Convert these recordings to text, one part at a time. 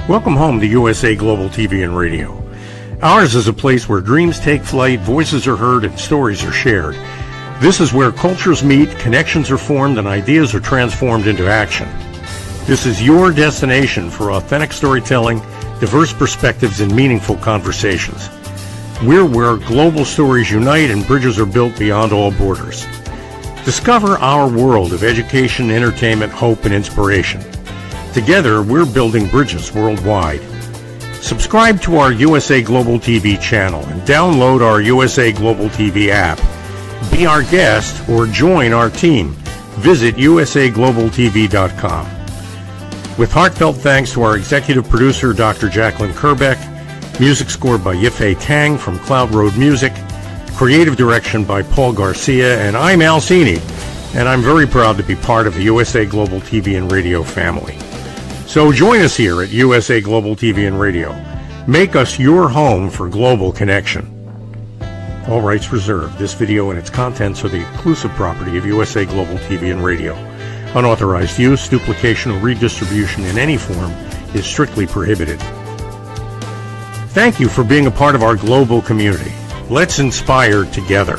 Welcome home to USA Global TV and Radio. Ours is a place where dreams take flight, voices are heard, and stories are shared. This is where cultures meet, connections are formed, and ideas are transformed into action. This is your destination for authentic storytelling, diverse perspectives, and meaningful conversations. We're where global stories unite and bridges are built beyond all borders. Discover our world of education, entertainment, hope, and inspiration. Together, we're building bridges worldwide. Subscribe to our USA Global TV channel and download our USA Global TV app. Be our guest or join our team. Visit usaglobaltv.com. With heartfelt thanks to our executive producer, Dr. Jacalyn Kerbeck, music scored by Yifei Tang from Cloud Road Music, creative direction by Paul Garcia, and I'm Al Cini, and I'm very proud to be part of the USA Global TV and Radio family. So join us here at USA Global TV and Radio. Make us your home for global connection. All rights reserved. This video and its contents are the exclusive property of USA Global TV and Radio. Unauthorized use, duplication, or redistribution in any form is strictly prohibited. Thank you for being a part of our global community. Let's inspire together.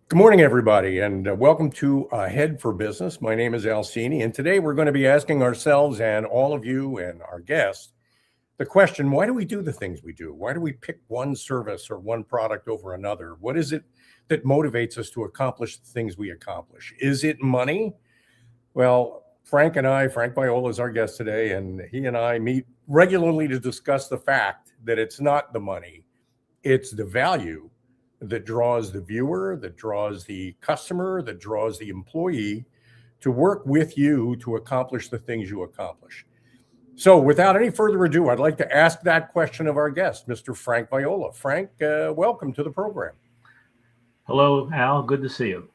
Good morning, everybody, and welcome to Ahead for Business. My name is Al Cini, and today we're going to be asking ourselves and all of you and our guests the question, why do we do the things we do? Why do we pick one service or one product over another? What is it that motivates us to accomplish the things we accomplish? Is it money? Well, Frank Viola is our guest today, and he and I meet regularly to discuss the fact that it's not the money, it's the value that draws the viewer, that draws the customer, that draws the employee to work with you to accomplish the things you accomplish. So without any further ado, I'd like to ask that question of our guest, Mr. Frank Viola. Frank, welcome to the program. Hello, Al. Good to see you.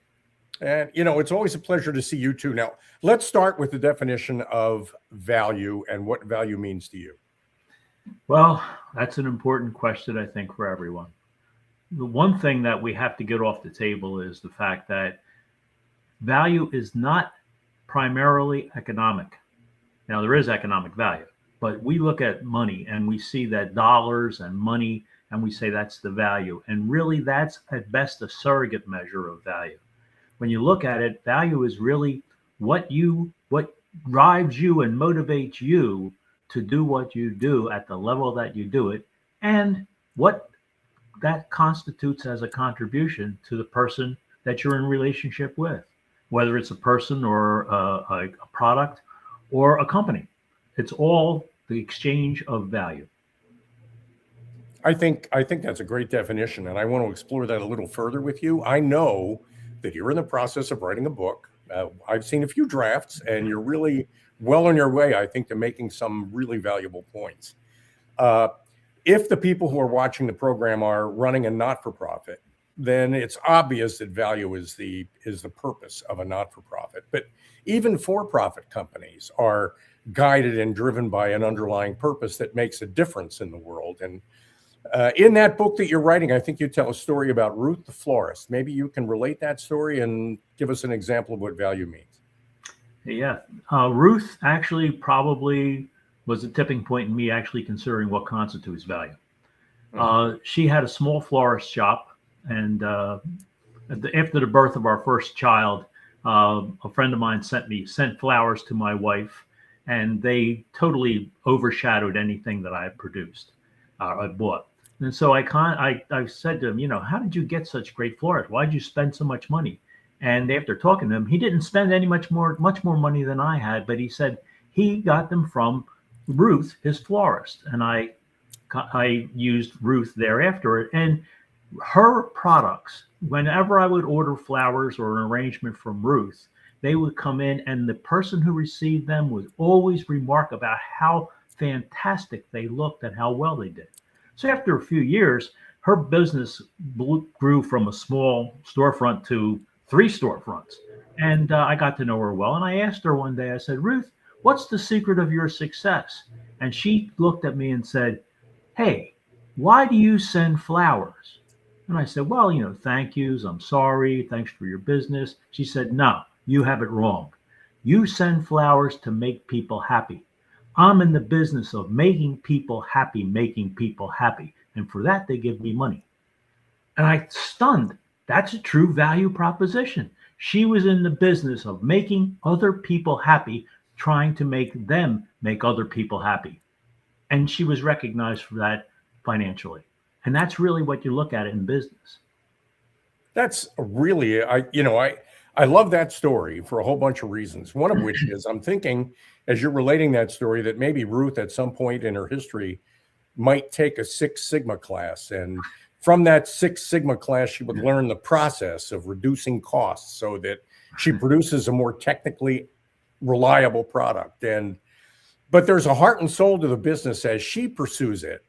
And, it's always a pleasure to see you too. Now, let's start with the definition of value and what value means to you. Well, that's an important question, I think, for everyone. The one thing that we have to get off the table is the fact that value is not primarily economic. Now, there is economic value, but we look at money and we see that dollars and money, and we say that's the value. And really, that's at best a surrogate measure of value. When you look at it, value is really what drives you and motivates you to do what you do at the level that you do it, and what that constitutes as a contribution to the person that you're in relationship with, whether it's a person or a product or a company. It's all the exchange of value. I think that's a great definition, and I want to explore that a little further with you. I know that you're in the process of writing a book. I've seen a few drafts, and you're really well on your way, I think, to making some really valuable points. If the people who are watching the program are running a not-for-profit, then it's obvious that value is the purpose of a not-for-profit. But even for-profit companies are guided and driven by an underlying purpose that makes a difference in the world. And in that book that you're writing, I think you tell a story about Ruth the florist. Maybe you can relate that story and give us an example of what value means. Yeah, Ruth actually probably was a tipping point in me actually considering what constitutes value. She had a small florist shop, and after the birth of our first child, a friend of mine sent flowers to my wife, and they totally overshadowed anything that I had produced, I bought. And so I said to him, how did you get such great flowers? Why did you spend so much money? And after talking to him, he didn't spend much more money than I had, but he said he got them from Ruth, his florist, and I used Ruth thereafter. And her products, whenever I would order flowers or an arrangement from Ruth, they would come in, and the person who received them would always remark about how fantastic they looked and how well they did. So after a few years, her business grew from a small storefront to 3 storefronts, and I got to know her well. And I asked her one day, I said, Ruth, what's the secret of your success? And she looked at me and said, hey, why do you send flowers? And I said, well, thank yous. I'm sorry. Thanks for your business. She said, no, you have it wrong. You send flowers to make people happy. I'm in the business of making people happy, making people happy. And for that, they give me money. And I stunned. That's a true value proposition. She was in the business of making other people happy, trying to make them make other people happy. And she was recognized for that financially. And that's really what you look at in business. That's really, I love that story for a whole bunch of reasons. One of which is I'm thinking, as you're relating that story, that maybe Ruth at some point in her history might take a Six Sigma class. And from that Six Sigma class, she would learn the process of reducing costs so that she produces a more technically reliable product. But there's a heart and soul to the business as she pursues it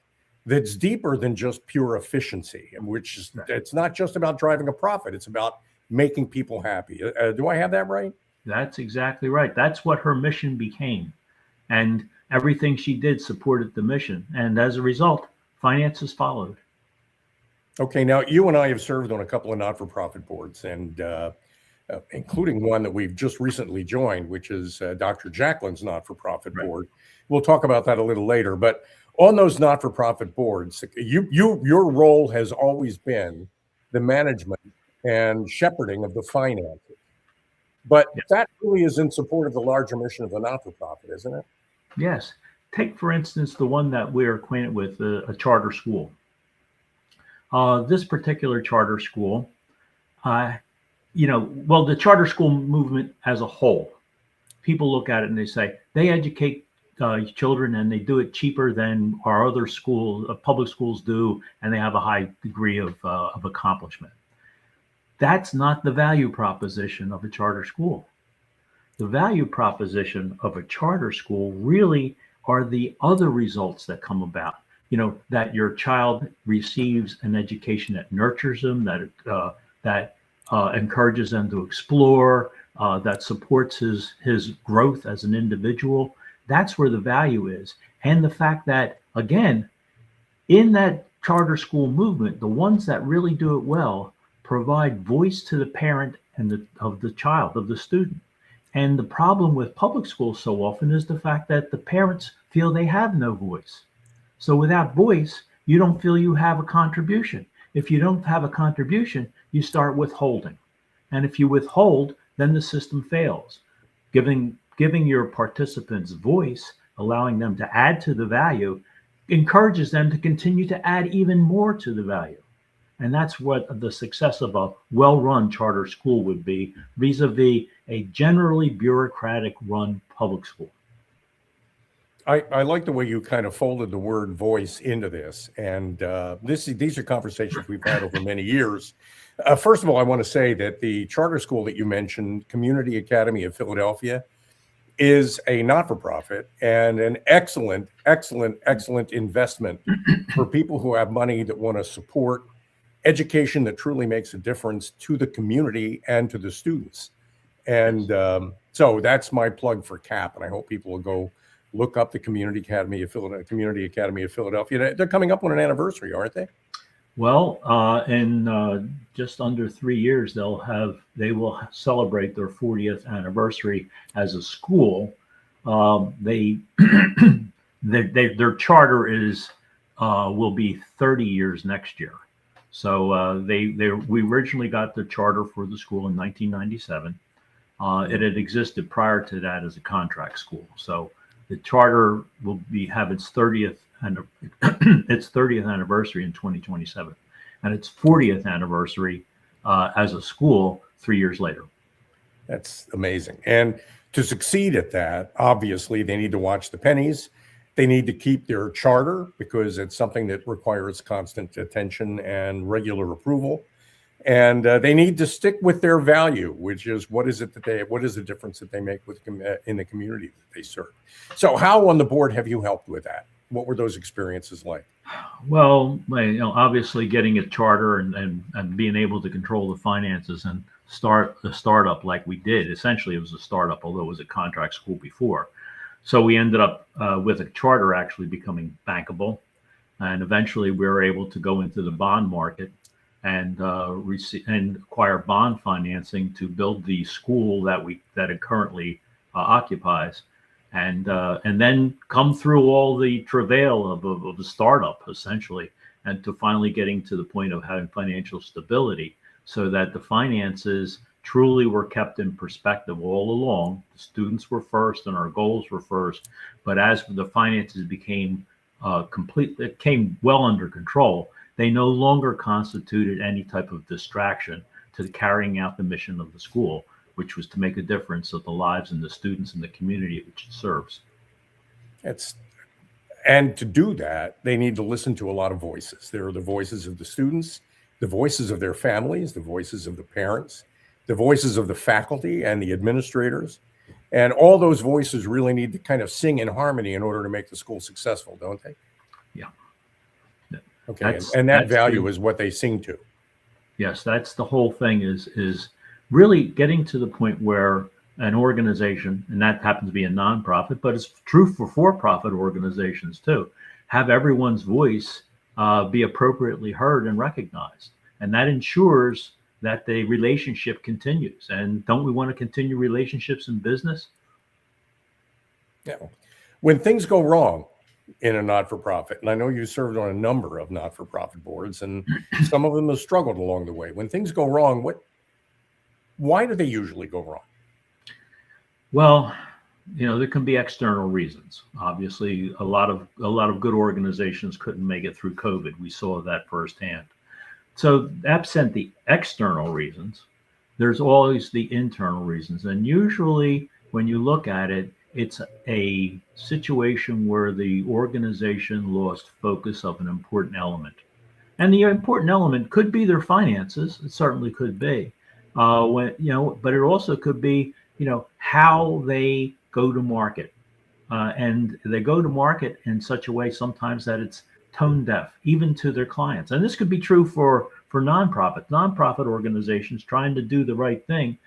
that's deeper than just pure efficiency, and which is, it's not just about driving a profit. It's about making people happy. Do I have that right? That's exactly right. That's what her mission became. And everything she did supported the mission. And as a result, finances followed. Okay, now you and I have served on a couple of not-for-profit boards, and including one that we've just recently joined, which is Dr. Jacalyn's not-for-profit board. We'll talk about that a little later. But on those not-for-profit boards, your role has always been the management and shepherding of the finances. But that really is in support of the larger mission of the not-for-profit, isn't it? Yes. Take, for instance, the one that we're acquainted with, a charter school. This particular charter school, the charter school movement as a whole, people look at it and they say they educate children and they do it cheaper than our other schools, public schools do, and they have a high degree of accomplishment. That's not the value proposition of a charter school. The value proposition of a charter school really are the other results that come about. That your child receives an education that nurtures them, that encourages them to explore, that supports his growth as an individual. That's where the value is. And the fact that, again, in that charter school movement, the ones that really do it well provide voice to the parent and of the child, of the student. And the problem with public schools so often is the fact that the parents feel they have no voice. So without voice, you don't feel you have a contribution. If you don't have a contribution, you start withholding. And if you withhold, then the system fails. Giving your participants voice, allowing them to add to the value, encourages them to continue to add even more to the value. And that's what the success of a well-run charter school would be vis-a-vis a generally bureaucratic run public school. I like the way you kind of folded the word voice into this. And these are conversations we've had over many years. First of all, I want to say that the charter school that you mentioned, Community Academy of Philadelphia, is a not-for-profit and an excellent investment for people who have money that want to support education that truly makes a difference to the community and to the students. And so that's my plug for CAP, and I hope people will go look up the Community Academy of Philadelphia. They're coming up on an anniversary, aren't they? Well, in just under 3 years, they will celebrate their 40th anniversary as a school. Their charter will be 30 years next year. So we originally got the charter for the school in 1997. It had existed prior to that as a contract school. So the charter will have its 30th anniversary in 2027, and its 40th anniversary as a school 3 years later. That's amazing. And to succeed at that, obviously, they need to watch the pennies. They need to keep their charter because it's something that requires constant attention and regular approval. And they need to stick with their value, which is what is the difference that they make in the community that they serve. So how on the board have you helped with that? What were those experiences like? Well, obviously getting a charter and being able to control the finances and start a startup like we did. Essentially, it was a startup, although it was a contract school before. So we ended up with a charter actually becoming bankable. And eventually we were able to go into the bond market and acquire bond financing to build the school that it currently occupies, and then come through all the travail of a startup, essentially, and to finally getting to the point of having financial stability, so that the finances truly were kept in perspective all along. The students were first and our goals were first, but as the finances became it came well under control, they no longer constituted any type of distraction to carrying out the mission of the school, which was to make a difference of the lives and the students and the community which it serves. And to do that, they need to listen to a lot of voices. There are the voices of the students, the voices of their families, the voices of the parents, the voices of the faculty and the administrators. And all those voices really need to kind of sing in harmony in order to make the school successful, don't they? Yeah. Okay. And that value is what they sing to. Yes, that's the whole thing, is really getting to the point where an organization, and that happens to be a nonprofit, but it's true for-profit organizations too, have everyone's voice be appropriately heard and recognized. And that ensures that the relationship continues. And don't we want to continue relationships in business? Yeah. When things go wrong in a not-for-profit, and I know you served on a number of not-for-profit boards, and some of them have struggled along the way. When things go wrong, why do they usually go wrong? Well, there can be external reasons. Obviously, a lot of good organizations couldn't make it through COVID. We saw that firsthand. So absent the external reasons, there's always the internal reasons. And usually when you look at it, it's a situation where the organization lost focus of an important element. And the important element could be their finances. It certainly could be. But it also could be, how they go to market. And they go to market in such a way sometimes that it's tone deaf, even to their clients. And this could be true for nonprofit organizations trying to do the right thing,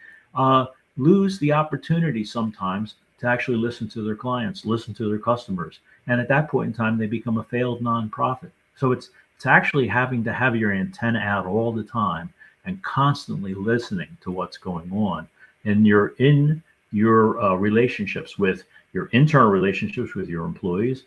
lose the opportunity sometimes to actually listen to their clients, listen to their customers. And at that point in time, they become a failed nonprofit. So it's actually having to have your antenna out all the time and constantly listening to what's going on. And you're in your relationships with your internal relationships with your employees,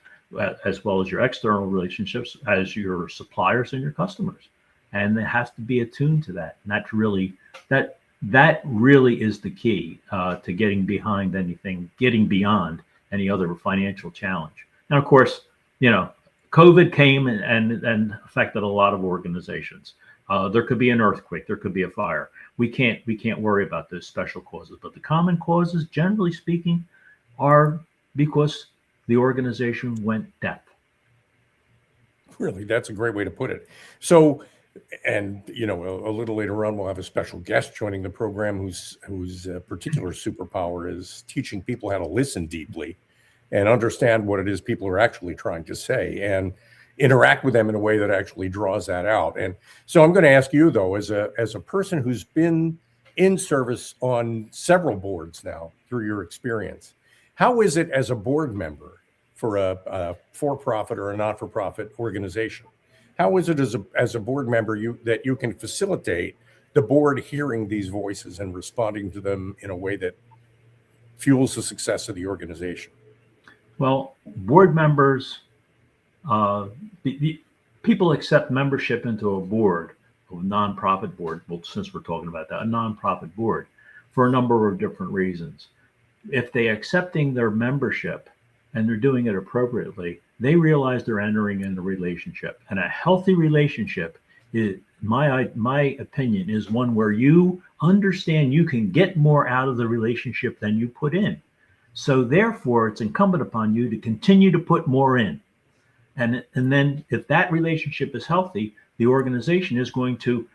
as well as your external relationships as your suppliers and your customers. And it has to be attuned to that. And that's really, that really is the key to getting beyond any other financial challenge. And of course, COVID came and affected a lot of organizations. There could be an earthquake, there could be a fire. We can't worry about those special causes, but the common causes, generally speaking, are because the organization went deaf. Really, that's a great way to put it. So, and a little later on, we'll have a special guest joining the program whose particular superpower is teaching people how to listen deeply and understand what it is people are actually trying to say and interact with them in a way that actually draws that out. And so I'm going to ask you, though, as a person who's been in service on several boards now through your experience, how is it as a board member for a for-profit or a not-for-profit organization? How is it as a board member that you can facilitate the board hearing these voices and responding to them in a way that fuels the success of the organization? Well, board members, people accept membership into a board, a nonprofit board. Well, since we're talking about that, a nonprofit board, for a number of different reasons. If they're accepting their membership and they're doing it appropriately, they realize they're entering in a relationship. And a healthy relationship, is, my opinion, is one where you understand you can get more out of the relationship than you put in. So therefore, it's incumbent upon you to continue to put more in. And then if that relationship is healthy, the organization is going to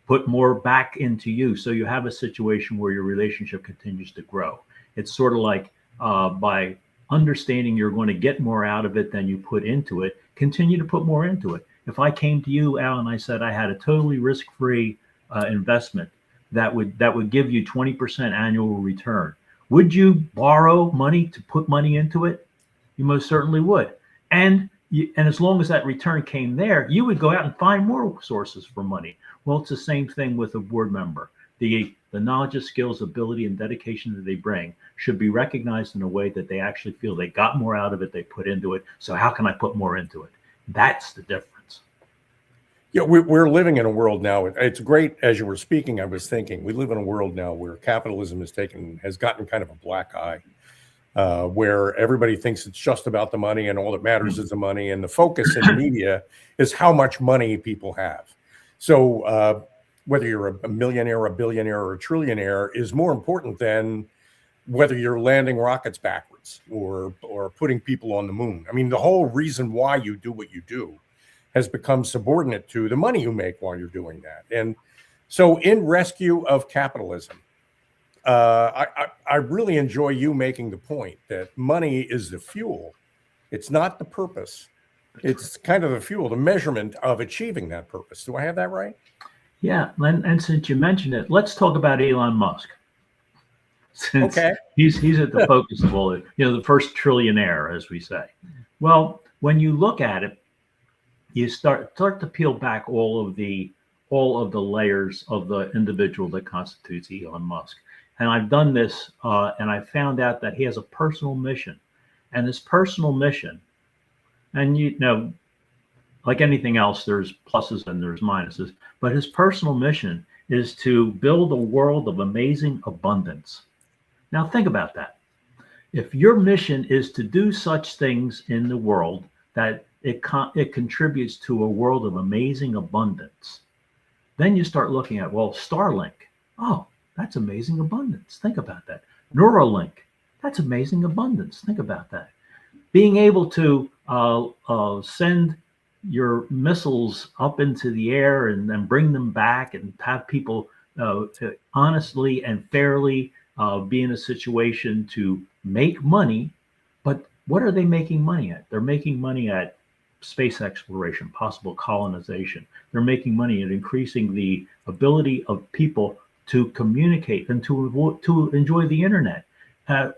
put more back into you. So you have a situation where your relationship continues to grow. It's sort of like by understanding you're going to get more out of it than you put into it, continue to put more into it. If I came to you, Al, and I said I had a totally risk-free investment that would give you 20% annual return, would you borrow money to put money into it? You most certainly would. And as long as that return came there, you would go out and find more sources for money. Well, it's the same thing with a board member. The the knowledge, skills, ability, and dedication that they bring should be recognized in a way that they actually feel they got more out of it, they put into it. So how can I put more into it? That's the difference. Yeah, we're living in a world now. It's great. As you were speaking, I was thinking we live in a world now where capitalism has gotten kind of a black eye, where everybody thinks it's just about the money and all that matters is the money. And the focus in the media is how much money people have. So whether you're a millionaire, a billionaire, or a trillionaire is more important than whether you're landing rockets backwards or putting people on the moon. I mean, the whole reason why you do what you do has become subordinate to the money you make while you're doing that. And so in rescue of capitalism, I really enjoy you making the point that money is the fuel. It's not the purpose. It's kind of the fuel, the measurement of achieving that purpose. Do I have that right? Yeah. And since you mentioned it, let's talk about Elon Musk. Since okay. he's at the focus of all it, the first trillionaire, as we say. Well, when you look at it, you start to peel back all of the layers of the individual that constitutes Elon Musk. And I've done this, and I found out that he has a personal mission. And this personal mission, and like anything else, there's pluses and there's minuses, but his personal mission is to build a world of amazing abundance. Now think about that. If your mission is to do such things in the world that it contributes to a world of amazing abundance, then you start looking at, well, Starlink. Oh, that's amazing abundance. Think about that. Neuralink. That's amazing abundance. Think about that. Being able to send your missiles up into the air and then bring them back and have people honestly and fairly be in a situation to make money. But what are they making money at? They're making money at space exploration, possible colonization. They're making money at increasing the ability of people to communicate and to enjoy the internet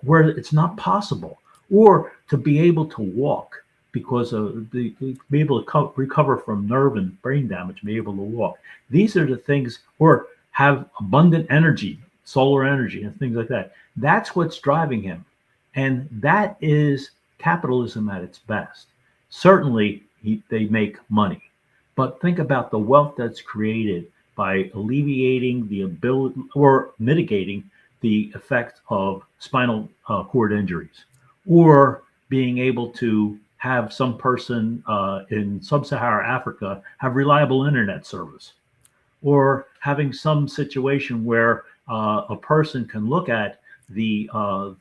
where it's not possible, or to be able to walk because of be able to recover from nerve and brain damage, be able to walk. These are the things, or have abundant energy, solar energy and things like that. That's what's driving him. And that is capitalism at its best. Certainly, they make money. But think about the wealth that's created by alleviating the ability or mitigating the effect of spinal cord injuries, or being able to have some person in sub-Saharan Africa have reliable internet service, or having some situation where a person can look at the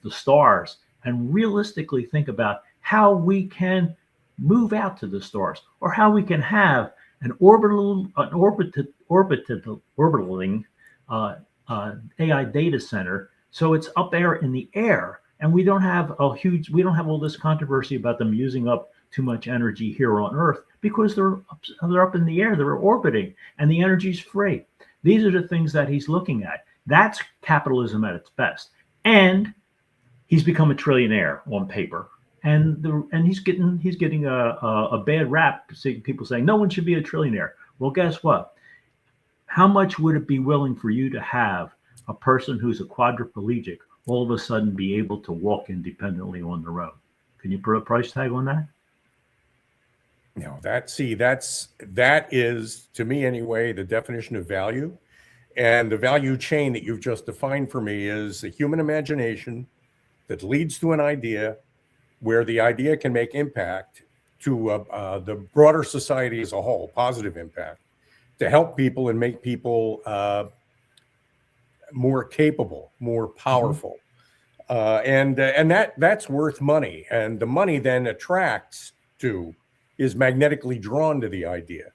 stars and realistically think about how we can move out to the stars, or how we can have an orbiting AI data center, so it's up there in the air, and we don't have all this controversy about them using up too much energy here on Earth, because they're up in the air, they're orbiting, and the energy's free. These are the things that he's looking at. That's capitalism at its best. And he's become a trillionaire on paper. And he's getting a bad rap. People saying no one should be a trillionaire. Well, guess what? How much would it be willing for you to have a person who's a quadriplegic all of a sudden be able to walk independently on their own? Can you put a price tag on that? No, that is, to me anyway, the definition of value. And the value chain that you've just defined for me is the human imagination that leads to an idea, where the idea can make impact to the broader society as a whole, positive impact, to help people and make people more capable, more powerful. And that's worth money. And the money then is magnetically drawn to the idea.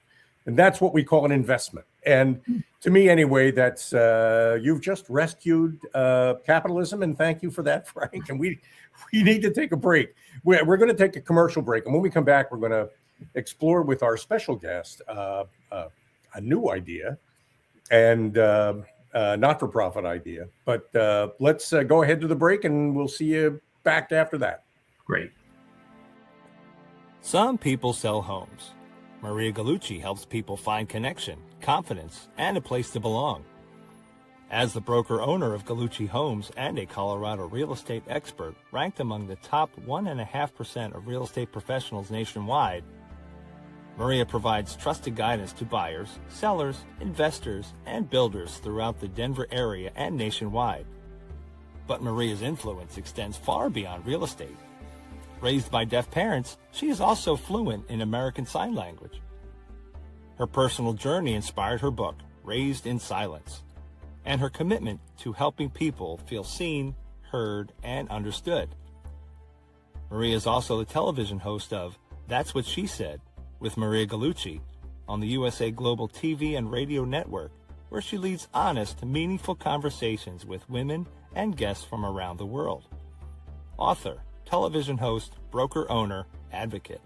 And that's what we call an investment. And to me, anyway, that's you've just rescued capitalism, and thank you for that, Frank. And we need to take a break. We're going to take a commercial break, and when we come back, we're going to explore with our special guest a new idea and not-for-profit idea. But let's go ahead to the break, and we'll see you back after that. Great. Some people sell homes. Maria Gallucci helps people find connection, confidence, and a place to belong. As the broker-owner of Gallucci Homes and a Colorado real estate expert ranked among the top 1.5% of real estate professionals nationwide, Maria provides trusted guidance to buyers, sellers, investors, and builders throughout the Denver area and nationwide. But Maria's influence extends far beyond real estate. Raised by deaf parents, she is also fluent in American Sign Language. Her personal journey inspired her book, Raised in Silence, and her commitment to helping people feel seen, heard, and understood. Maria is also the television host of That's What She Said with Maria Gallucci on the USA Global TV and Radio Network, where she leads honest, meaningful conversations with women and guests from around the world. Author, television host, broker owner, advocate.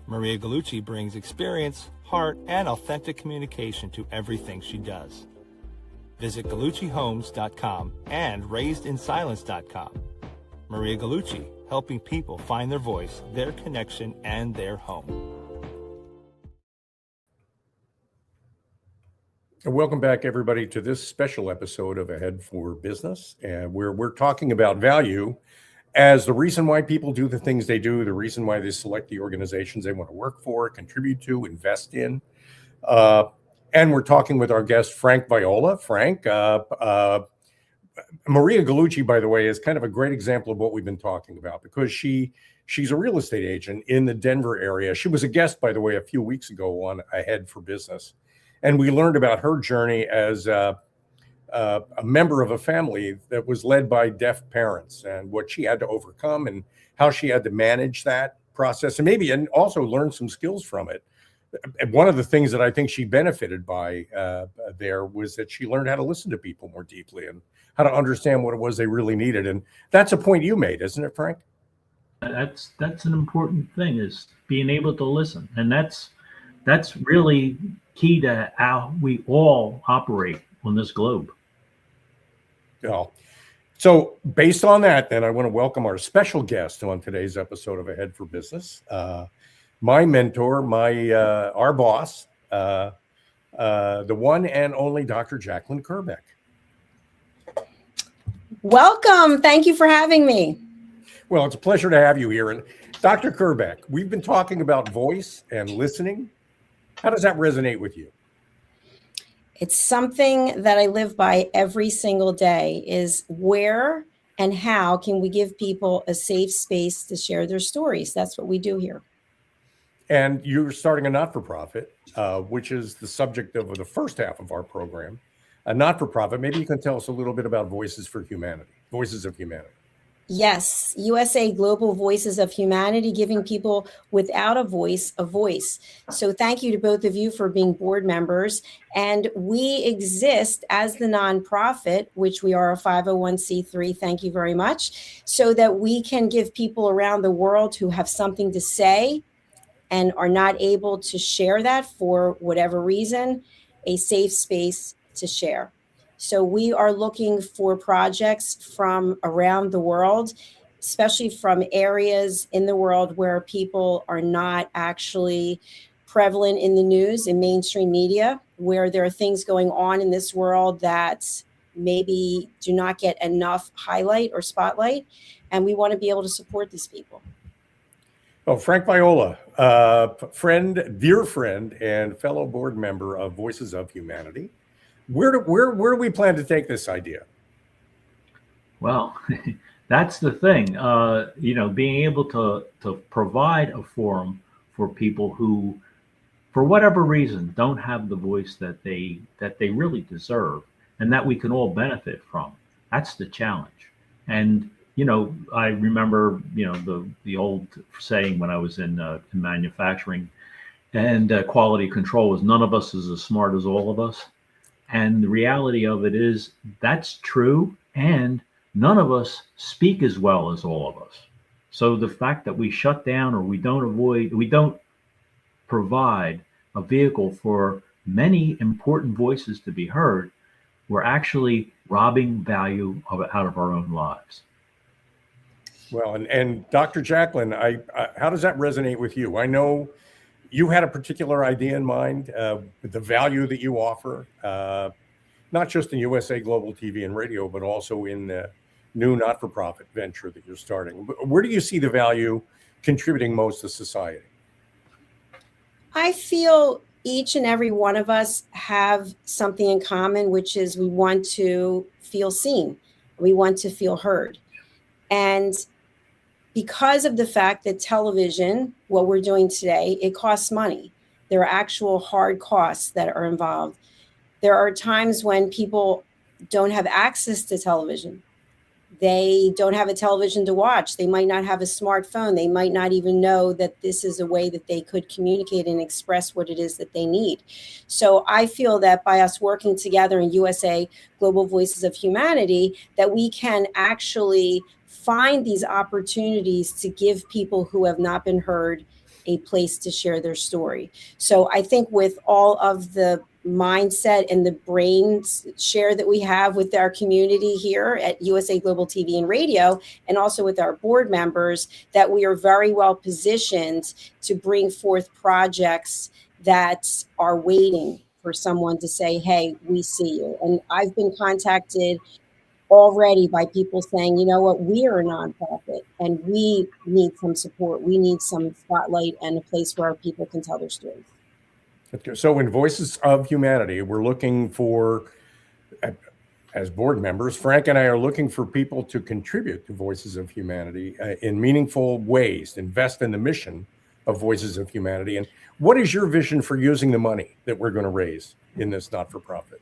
Maria Gallucci brings experience, heart, and authentic communication to everything she does. Visit GallucciHomes.com and RaisedInSilence.com. Maria Gallucci, helping people find their voice, their connection, and their home. Welcome back, everybody, to this special episode of Ahead for Business, where we're talking about value as the reason why people do the things they do, the reason why they select the organizations they want to work for, contribute to, invest in. And we're talking with our guest, Frank Viola. Frank, Maria Gallucci, by the way, is kind of a great example of what we've been talking about, because she's a real estate agent in the Denver area. She was a guest, by the way, a few weeks ago on Ahead for Business. And we learned about her journey as a member of a family that was led by deaf parents, and what she had to overcome and how she had to manage that process, and also learn some skills from it. And one of the things that I think she benefited by there was that she learned how to listen to people more deeply and how to understand what it was they really needed. And that's a point you made, isn't it, Frank? That's an important thing, is being able to listen. And that's really key to how we all operate on this globe. Yeah. So based on that, then I want to welcome our special guest on today's episode of Ahead for Business. My mentor, our boss, the one and only Dr. Jacalyn Kerbeck. Welcome. Thank you for having me. Well, it's a pleasure to have you here. And Dr. Kerbeck, we've been talking about voice and listening. How does that resonate with you? It's something that I live by every single day, is where and how can we give people a safe space to share their stories? That's what we do here. And you're starting a not-for-profit, which is the subject of the first half of our program. A not-for-profit. Maybe you can tell us a little bit about Voices of Humanity. Yes, USA Global Voices of Humanity, giving people without a voice. So thank you to both of you for being board members. And we exist as the nonprofit, which we are a 501c3. Thank you very much. So that we can give people around the world who have something to say and are not able to share that for whatever reason, a safe space to share. So we are looking for projects from around the world, especially from areas in the world where people are not actually prevalent in the news and mainstream media, where there are things going on in this world that maybe do not get enough highlight or spotlight. And we want to be able to support these people. Oh, Frank Viola, dear friend, and fellow board member of Voices of Humanity. Where do we plan to take this idea? Well, that's the thing. Being able to provide a forum for people who, for whatever reason, don't have the voice that they really deserve, and that we can all benefit from. That's the challenge. And I remember the old saying when I was in manufacturing and quality control was, none of us is as smart as all of us. And the reality of it is that's true, and none of us speak as well as all of us. So the fact that we shut down or we don't provide a vehicle for many important voices to be heard, we're actually robbing value out of our own lives. Well, and Dr. Jacalyn, how does that resonate with you? I know you had a particular idea in mind, the value that you offer. not just in USA Global TV and Radio, but also in the new not-for-profit venture that you're starting. Where do you see the value contributing most to society? I feel each and every one of us have something in common, which is we want to feel seen. We want to feel heard. And because of the fact that television, what we're doing today, it costs money. There are actual hard costs that are involved. There are times when people don't have access to television. They don't have a television to watch. They might not have a smartphone. They might not even know that this is a way that they could communicate and express what it is that they need. So I feel that by us working together in USA Global Voices of Humanity, that we can actually find these opportunities to give people who have not been heard a place to share their story. So I think with all of the mindset and the brain share that we have with our community here at USA Global TV and Radio, and also with our board members, that we are very well positioned to bring forth projects that are waiting for someone to say, hey, we see you. And I've been contacted already by people saying, you know what, we are a nonprofit and we need some support. We need some spotlight and a place where our people can tell their stories. So in Voices of Humanity, we're looking for, as board members, Frank and I are looking for people to contribute to Voices of Humanity in meaningful ways, invest in the mission of Voices of Humanity. And what is your vision for using the money that we're going to raise in this not-for-profit?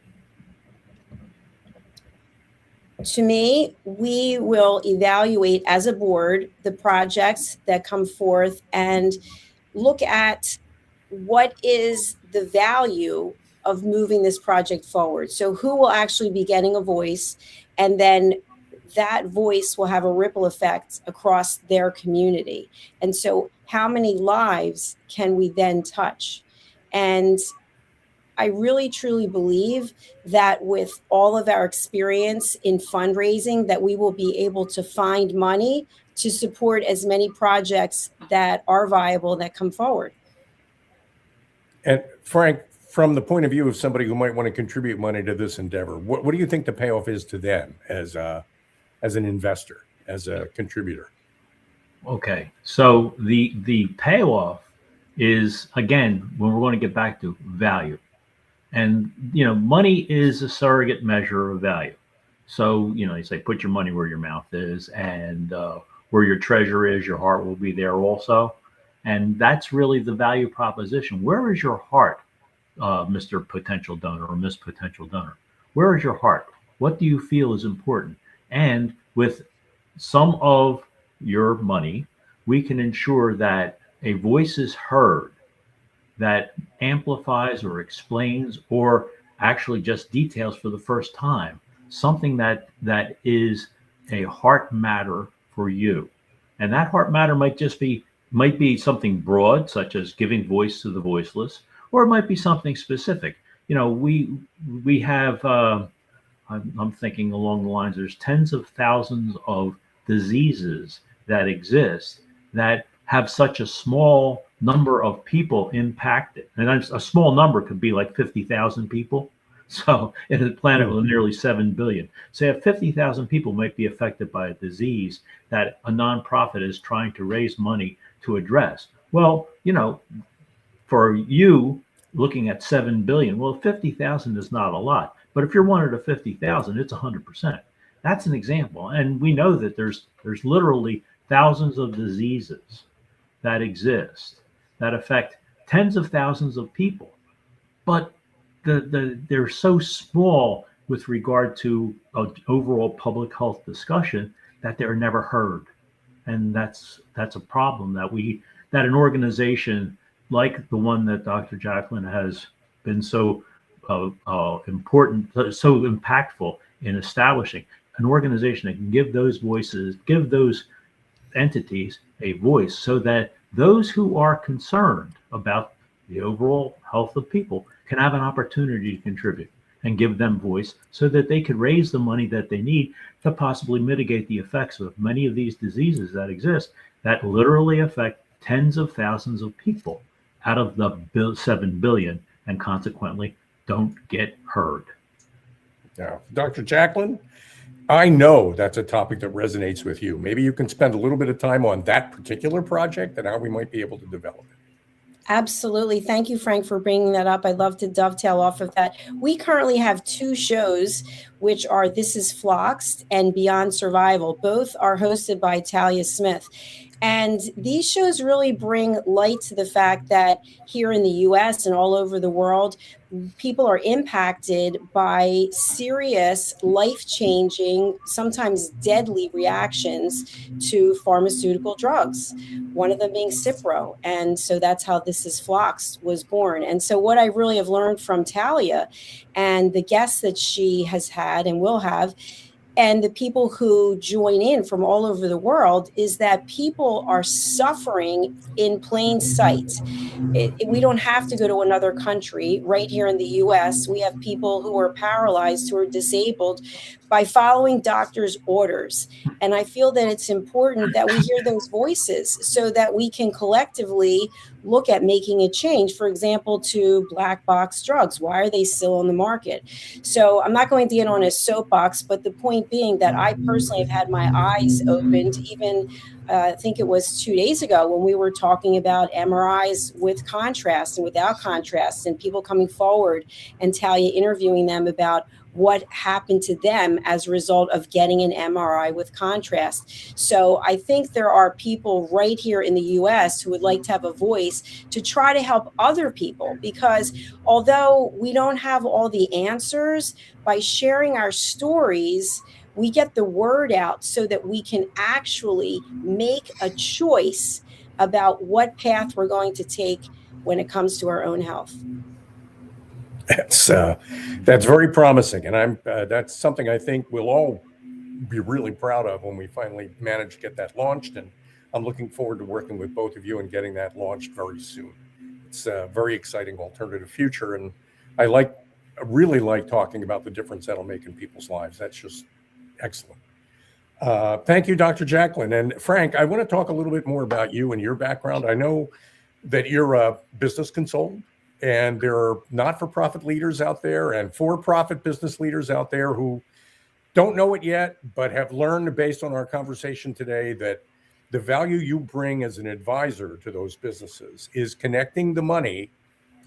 To me, we will evaluate as a board the projects that come forth and look at what is the value of moving this project forward. So who will actually be getting a voice, and then that voice will have a ripple effect across their community. And so how many lives can we then touch? And I really truly believe that with all of our experience in fundraising, that we will be able to find money to support as many projects that are viable that come forward. And Frank, from the point of view of somebody who might want to contribute money to this endeavor, what do you think the payoff is to them as an investor, as a contributor? Okay, so the payoff is, again, when we're going to get back to value. And, you know, money is a surrogate measure of value. So, you know, you say, put your money where your mouth is, and where your treasure is, your heart will be there also. And that's really the value proposition. Where is your heart, Mr. Potential Donor or Miss Potential Donor? Where is your heart? What do you feel is important? And with some of your money, we can ensure that a voice is heard that amplifies or explains or actually just details for the first time something that is a heart matter for you. And that heart matter might be something broad, such as giving voice to the voiceless, or it might be something specific. You know, we have, I'm thinking along the lines, there's tens of thousands of diseases that exist that have such a small number of people impacted. And a small number could be like 50,000 people. So in a planet with nearly 7 billion. So if 50,000 people might be affected by a disease that a nonprofit is trying to raise money to address. Well, you know, for you looking at 7 billion, well, 50,000 is not a lot. But if you're one of the 50,000, it's 100%. That's an example. And we know that there's literally thousands of diseases that exist that affect tens of thousands of people. But they're so small with regard to an overall public health discussion that they're never heard. And that's a problem that an organization like the one that Dr. Jacalyn has been so important, so impactful in establishing, an organization that can give those voices, give those entities a voice, so that those who are concerned about the overall health of people can have an opportunity to contribute and give them voice, so that they could raise the money that they need to possibly mitigate the effects of many of these diseases that exist that literally affect tens of thousands of people out of the 7 billion, and consequently don't get heard. Yeah. Dr. Jacalyn, I know that's a topic that resonates with you. Maybe you can spend a little bit of time on that particular project and how we might be able to develop it. Absolutely. Thank you, Frank, for bringing that up. I'd love to dovetail off of that. We currently have two shows, which are This is Floxed and Beyond Survival. Both are hosted by Talia Smith. And these shows really bring light to the fact that here in the US and all over the world, people are impacted by serious, life-changing, sometimes deadly reactions to pharmaceutical drugs, one of them being Cipro. And so that's how This is Floxed was born. And so what I really have learned from Talia and the guests that she has had and will have, and the people who join in from all over the world, is that people are suffering in plain sight. We don't have to go to another country. Right here in the US, we have people who are paralyzed, who are disabled by following doctors' orders. And I feel that it's important that we hear those voices so that we can collectively look at making a change. For example, to black box drugs. Why are they still on the market? So I'm not going to get on a soapbox, but the point being that I personally have had my eyes opened, even I think it was 2 days ago when we were talking about MRIs with contrast and without contrast, and people coming forward and Talia interviewing them about what happened to them as a result of getting an MRI with contrast. So I think there are people right here in the US who would like to have a voice to try to help other people, because although we don't have all the answers, by sharing our stories, we get the word out so that we can actually make a choice about what path we're going to take when it comes to our own health. That's very promising, and that's something I think we'll all be really proud of when we finally manage to get that launched. And I'm looking forward to working with both of you and getting that launched very soon. It's a very exciting alternative future, and I really like talking about the difference that'll make in people's lives. That's just excellent. Thank you, Dr. Jacalyn. And Frank, I want to talk a little bit more about you and your background. I know that you're a business consultant, and there are not-for-profit leaders out there and for-profit business leaders out there who don't know it yet, but have learned based on our conversation today that the value you bring as an advisor to those businesses is connecting the money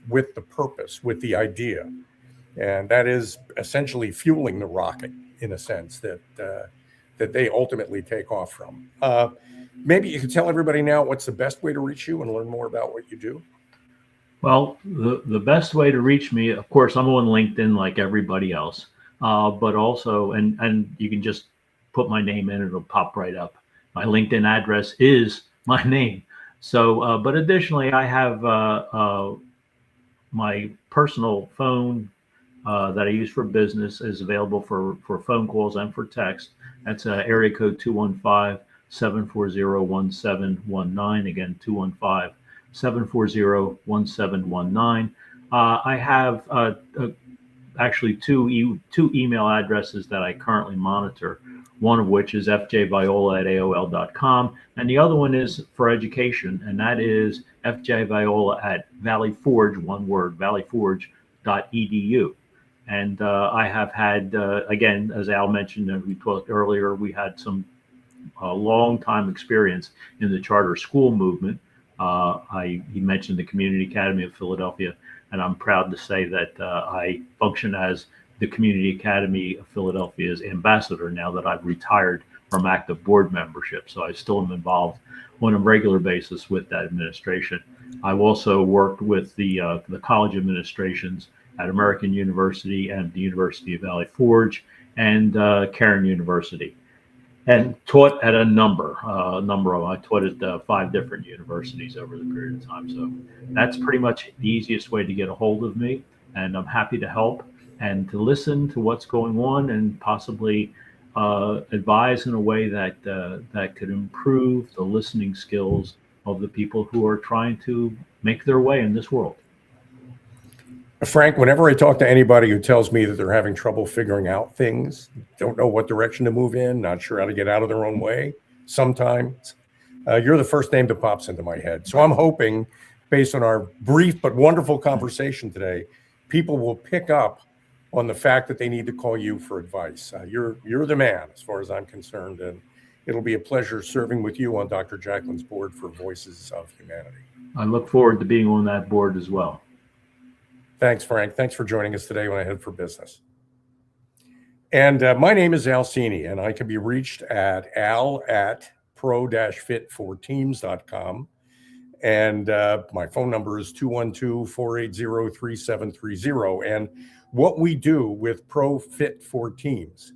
with the purpose, with the idea. And that is essentially fueling the rocket, in a sense, that they ultimately take off from. Maybe you could tell everybody now what's the best way to reach you and learn more about what you do. Well, the best way to reach me, of course, I'm on LinkedIn like everybody else, but also, and you can just put my name in, it'll pop right up. My LinkedIn address is my name. So, but additionally, I have my personal phone that I use for business is available for phone calls and for text. That's area code 215-740-1719. Again, 215-740-1719. I have actually two email addresses that I currently monitor, one of which is fjviola@aol.com, and the other one is for education, and that is fjviola@valleyforge, one word, valleyforge.edu. And I have had, again, as Al mentioned, and we talked earlier, we had some long time experience in the charter school movement. He mentioned the Community Academy of Philadelphia, and I'm proud to say that I function as the Community Academy of Philadelphia's ambassador now that I've retired from active board membership. So I still am involved on a regular basis with that administration. I've also worked with the college administrations at American University and the University of Valley Forge and Cairn University, and taught at a number of them. I taught at 5 different universities over the period of time. So that's pretty much the easiest way to get a hold of me, and I'm happy to help and to listen to what's going on and possibly advise in a way that that could improve the listening skills of the people who are trying to make their way in this world. Frank, whenever I talk to anybody who tells me that they're having trouble figuring out things, don't know what direction to move in, not sure how to get out of their own way, sometimes you're the first name that pops into my head. So I'm hoping, based on our brief but wonderful conversation today, people will pick up on the fact that they need to call you for advice. You're the man as far as I'm concerned, and it'll be a pleasure serving with you on Dr. Jacalyn's board for Voices of Humanity. I look forward to being on that board as well. Thanks, Frank. Thanks for joining us today when I head for business. And my name is Al Cini, and I can be reached at al@pro-fit4teams.com. And my phone number is 212-480-3730. And what we do with PRŌ-FIT4TEAMS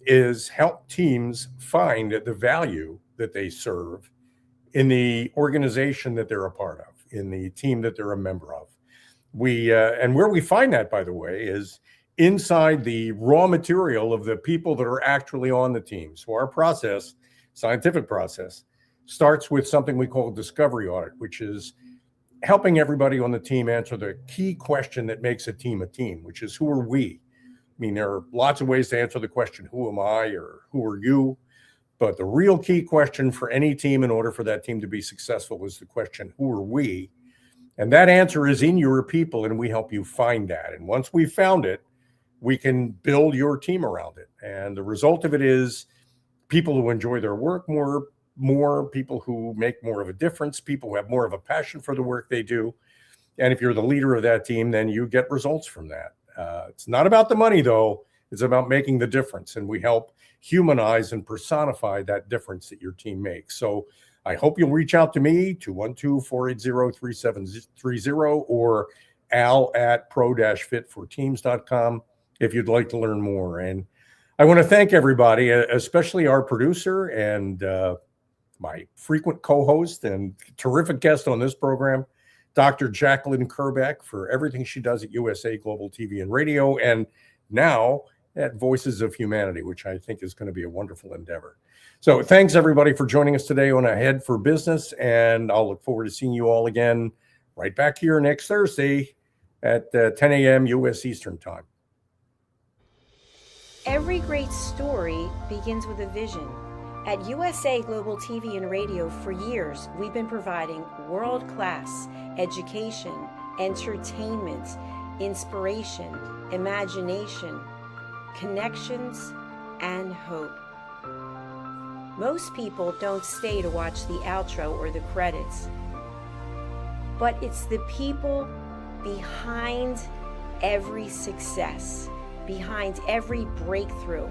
is help teams find the value that they serve in the organization that they're a part of, in the team that they're a member of. And where we find that, by the way, is inside the raw material of the people that are actually on the team. So our process, scientific process, starts with something we call a discovery audit, which is helping everybody on the team answer the key question that makes a team, which is, who are we? I mean, there are lots of ways to answer the question, who am I, or who are you? But the real key question for any team in order for that team to be successful is the question, who are we? And that answer is in your people, and we help you find that. And once we've found it, we can build your team around it. And the result of it is people who enjoy their work more, people who make more of a difference, people who have more of a passion for the work they do. And if you're the leader of that team, then you get results from that. It's not about the money, though. It's about making the difference. And we help humanize and personify that difference that your team makes. So I hope you'll reach out to me, 212-480-3730, or al@pro-fit4teams.com if you'd like to learn more. And I want to thank everybody, especially our producer and my frequent co-host and terrific guest on this program, Dr. Jacalyn Kerbeck, for everything she does at USA Global TV and Radio, and now at Voices of Humanity, which I think is going to be a wonderful endeavor. So thanks, everybody, for joining us today on Ahead for Business, and I'll look forward to seeing you all again right back here next Thursday at 10 a.m. U.S. Eastern Time. Every great story begins with a vision. At USA Global TV and Radio, for years, we've been providing world-class education, entertainment, inspiration, imagination, connections, and hope. Most people don't stay to watch the outro or the credits, but it's the people behind every success, behind every breakthrough,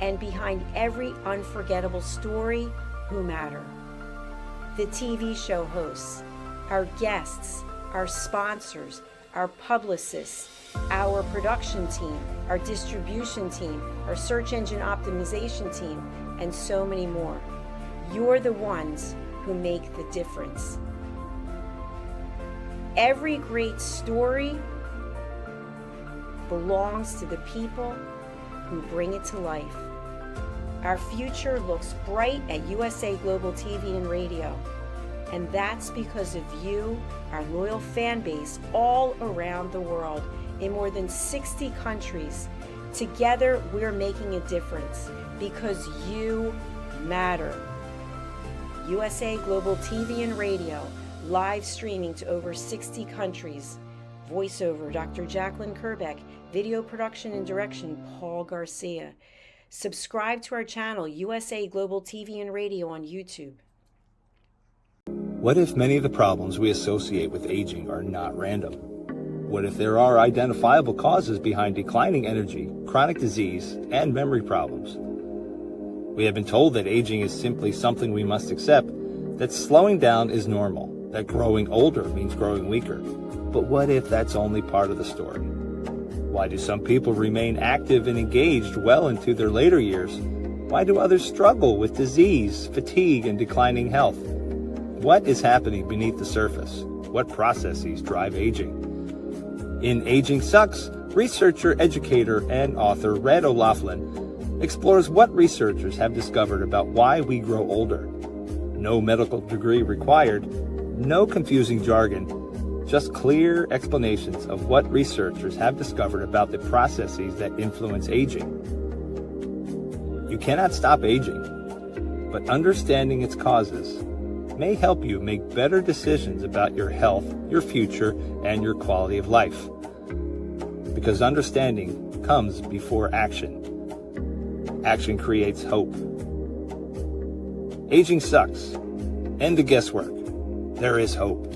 and behind every unforgettable story who matter. The TV show hosts, our guests, our sponsors, our publicists, our production team, our distribution team, our search engine optimization team, and so many more. You're the ones who make the difference. Every great story belongs to the people who bring it to life. Our future looks bright at USA Global TV and Radio, and that's because of you, our loyal fan base all around the world in more than 60 countries. Together, we're making a difference because you matter. USA Global TV and Radio, live streaming to over 60 countries. Voiceover, Dr. Jacalyn Kerbeck. Video production and direction, Paul Garcia. Subscribe to our channel, USA Global TV and Radio, on YouTube. What if many of the problems we associate with aging are not random? What if there are identifiable causes behind declining energy, chronic disease, and memory problems? We have been told that aging is simply something we must accept, that slowing down is normal, that growing older means growing weaker. But what if that's only part of the story? Why do some people remain active and engaged well into their later years? Why do others struggle with disease, fatigue, and declining health? What is happening beneath the surface? What processes drive aging? In Aging Sucks, researcher, educator, and author Red O'Loughlin explores what researchers have discovered about why we grow older. No medical degree required, no confusing jargon, just clear explanations of what researchers have discovered about the processes that influence aging. You cannot stop aging, but understanding its causes may help you make better decisions about your health, your future, and your quality of life. Because understanding comes before action. Action creates hope. Aging sucks. End the guesswork. There is hope.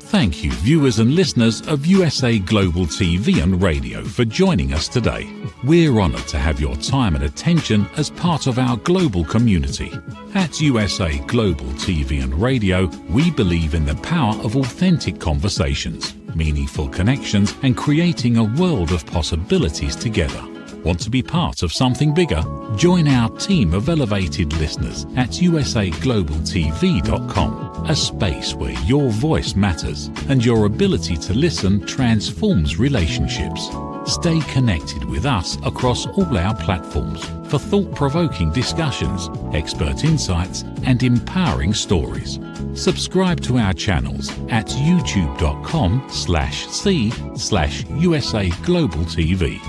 Thank you, viewers and listeners of USA Global TV and Radio, for joining us today. We're honoured to have your time and attention as part of our global community. At USA Global TV and Radio, we believe in the power of authentic conversations, meaningful connections, and creating a world of possibilities together. Want to be part of something bigger? Join our team of elevated listeners at usaglobaltv.com, a space where your voice matters and your ability to listen transforms relationships. Stay connected with us across all our platforms for thought-provoking discussions, expert insights, and empowering stories. Subscribe to our channels at youtube.com/c/USA-Global-TV.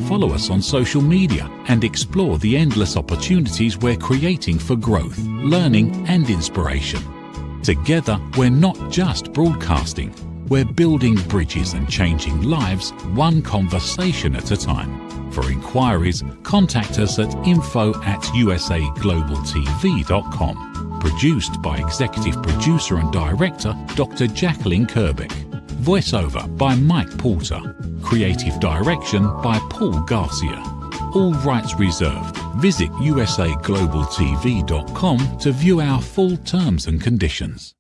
Follow us on social media and explore the endless opportunities we're creating for growth, learning, and inspiration. Together, we're not just broadcasting, we're building bridges and changing lives one conversation at a time. For inquiries, contact us at info@usaglobaltv.com. Produced by Executive Producer and Director Dr. Jacalyn Kerbeck. Voiceover by Mike Porter. Creative direction by Paul Garcia. All rights reserved. Visit usaglobaltv.com to view our full terms and conditions.